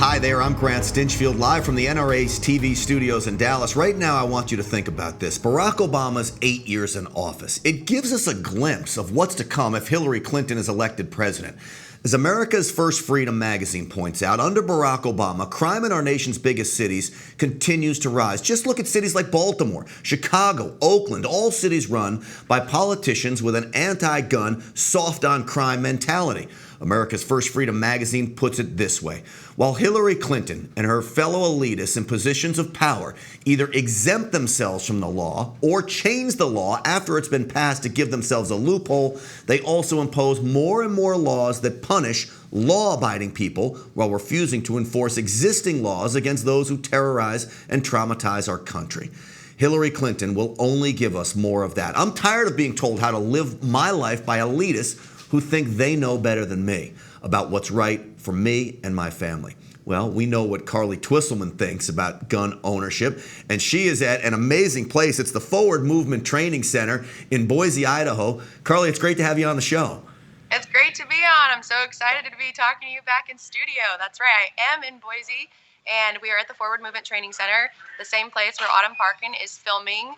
Hi there, I'm Grant Stinchfield, live from the NRA TV studios in Dallas. Right now, I want you to think about this. Barack Obama's 8 years in office. It gives us a glimpse of what's to come if Hillary Clinton is elected president. As America's First Freedom magazine points out, under Barack Obama, crime in our nation's biggest cities continues to rise. Just look at cities like Baltimore, Chicago, Oakland, all cities run by politicians with an anti-gun, soft-on-crime mentality. America's First Freedom magazine puts it this way. While Hillary Clinton and her fellow elitists in positions of power either exempt themselves from the law or change the law after it's been passed to give themselves a loophole, they also impose more and more laws that punish law-abiding people while refusing to enforce existing laws against those who terrorize and traumatize our country. Hillary Clinton will only give us more of that. I'm tired of being told how to live my life by elitists who think they know better than me about what's right for me and my family. Well, we know what Carly Twisselman thinks about gun ownership, and she is at an amazing place. It's the Forward Movement Training Center in Boise, Idaho. Carly, it's great to have you on the show. It's great to be on. I'm so excited to be talking to you back in studio. That's right, I am in Boise, and we are at the Forward Movement Training Center, the same place where Autumn Parkin is filming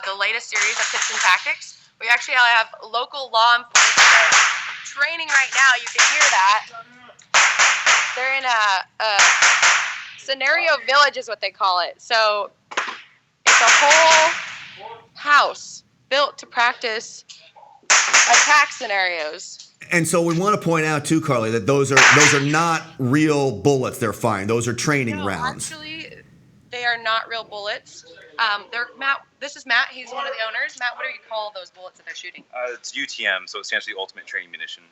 the latest series of tips and tactics. We actually have local law enforcement training right now. You can hear that. They're in a scenario village is what they call it. So it's a whole house built to practice attack scenarios. And so we want to point out too, Carly, that those are not real bullets they're firing. Those are training rounds. Actually, they are not real bullets. Matt, this is Matt. He's one of the owners. Matt, what do you call those bullets that they're shooting? It's UTM, so it stands for the Ultimate Training Munition.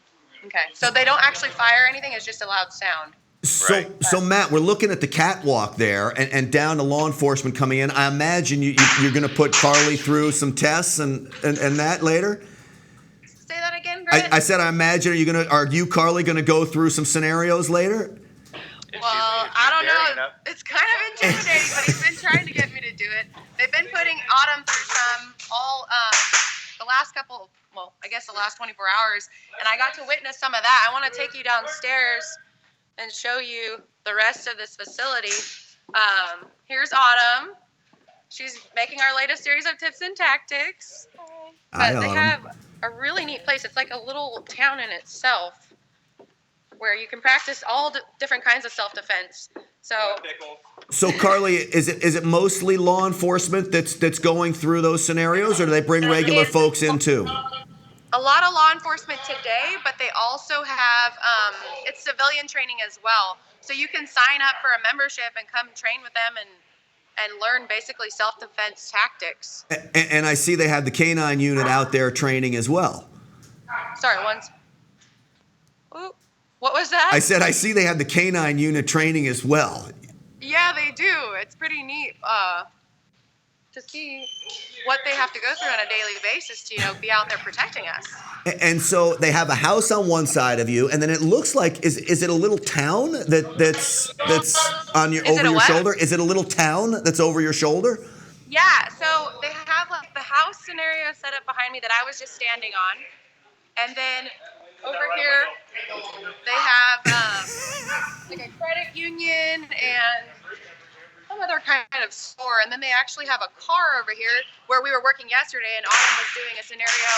Okay, so they don't actually fire anything. It's just a loud sound. So Matt, we're looking at the catwalk there, and down to law enforcement coming in. I imagine you're going to put Carly through some tests and that later. Say that again, Grant. I said I imagine. Are you Carly going to go through some scenarios later? Well, I don't know. It's kind of intimidating, but he's been trying to get me to do it. They've been putting Autumn through some the last couple, well, I guess the last 24 hours, and I got to witness some of that. I want to take you downstairs and show you the rest of this facility. Here's Autumn. She's making our latest series of tips and tactics. But they have a really neat place. It's like a little town in itself, where you can practice all different kinds of self-defense. So Carly, is it mostly law enforcement that's going through those scenarios, or do they bring regular folks in too? A lot of law enforcement today, but they also have it's civilian training as well. So you can sign up for a membership and come train with them and learn basically self-defense tactics. And I see they have the K-9 unit out there training as well. Sorry, what was that? I said I see they have the K-9 unit training as well. Yeah, they do. It's pretty neat to see what they have to go through on a daily basis to, be out there protecting us. And so they have a house on one side of you, and then it looks like is it a little town that's on your over your shoulder? Is it a little town that's over your shoulder? Yeah. So they have like the house scenario set up behind me that I was just standing on, and then over here, they have like a credit union and some other kind of store. And then they actually have a car over here where we were working yesterday, and Autumn was doing a scenario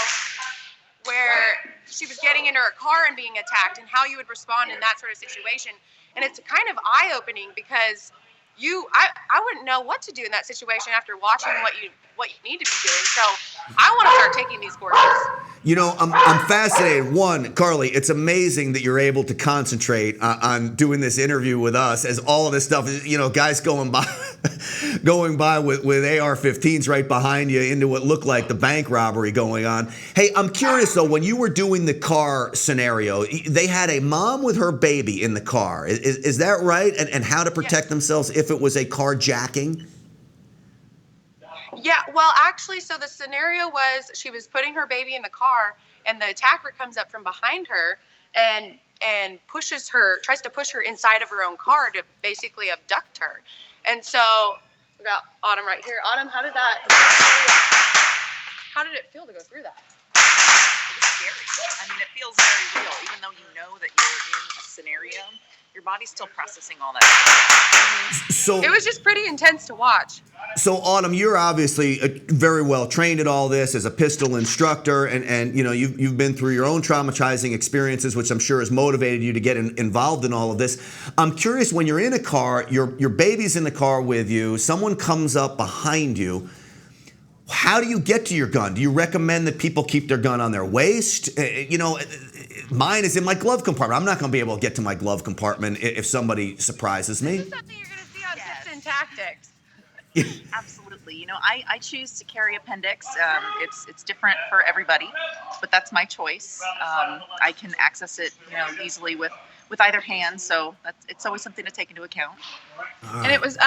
where she was getting into her car and being attacked and how you would respond in that sort of situation. And it's kind of eye-opening because I wouldn't know what to do in that situation after watching what you need to be doing. So I want to start taking these courses. I'm fascinated. One, Carly, it's amazing that you're able to concentrate on doing this interview with us as all of this stuff is, guys going by with AR-15s right behind you into what looked like the bank robbery going on. Hey, I'm curious though, when you were doing the car scenario, they had a mom with her baby in the car. Is that right? And how to protect themselves if it was a carjacking? Yeah, well, actually, so the scenario was she was putting her baby in the car, and the attacker comes up from behind her and tries to push her inside of her own car to basically abduct her. And so we got Autumn right here. Autumn, how did it feel to go through that? It was scary. I mean, it feels very real, even though you know that you're in a scenario. Your your body's still processing all that. So It was just pretty intense to watch. So Autumn, you're obviously very well trained at all this as a pistol instructor, and you know you've been through your own traumatizing experiences, which I'm sure has motivated you to get involved in all of this. I'm curious, when you're in a car, your baby's in the car with you, someone comes up behind you. How do you get to your gun? Do you recommend that people keep their gun on their waist? You know, mine is in my glove compartment. I'm not going to be able to get to my glove compartment if somebody surprises me. This is something you're going to see on Tips and Tactics. Absolutely. You know, I choose to carry appendix. It's different for everybody, but that's my choice. I can access it, you know, easily with either hand, so it's always something to take into account. And it was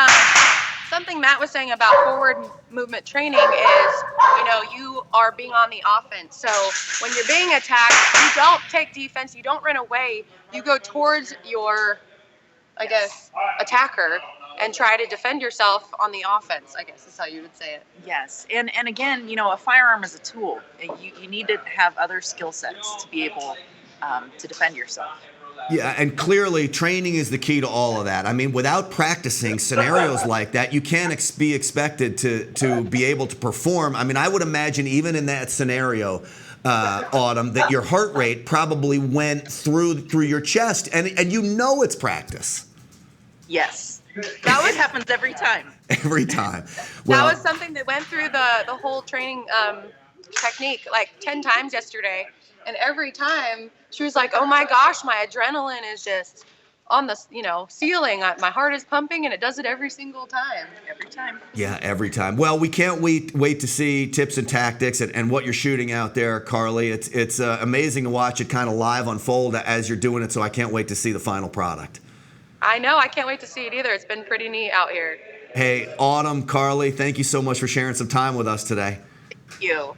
something Matt was saying about forward movement training is, you know, you are being on the offense. So when you're being attacked, you don't take defense, you don't run away, you go towards your, I guess, attacker and try to defend yourself on the offense, I guess is how you would say it. Yes, and again, you know, a firearm is a tool. You need to have other skill sets to be able to defend yourself. Yeah, and clearly training is the key to all of that. I mean, without practicing scenarios like that, you can't be expected to be able to perform. I mean, I would imagine even in that scenario, Autumn, that your heart rate probably went through your chest, and you know it's practice. Yes, it happens every time. Every time. That was something that went through the whole training technique like 10 times yesterday. And every time she was like, oh my gosh, my adrenaline is just on the, you know, ceiling. My heart is pumping, and it does it every single time. Every time. Yeah, every time. Well, we can't wait to see Tips and Tactics and what you're shooting out there, Carly. It's amazing to watch it kind of live unfold as you're doing it, so I can't wait to see the final product. I know. I can't wait to see it either. It's been pretty neat out here. Hey, Autumn, Carly, thank you so much for sharing some time with us today. Thank you.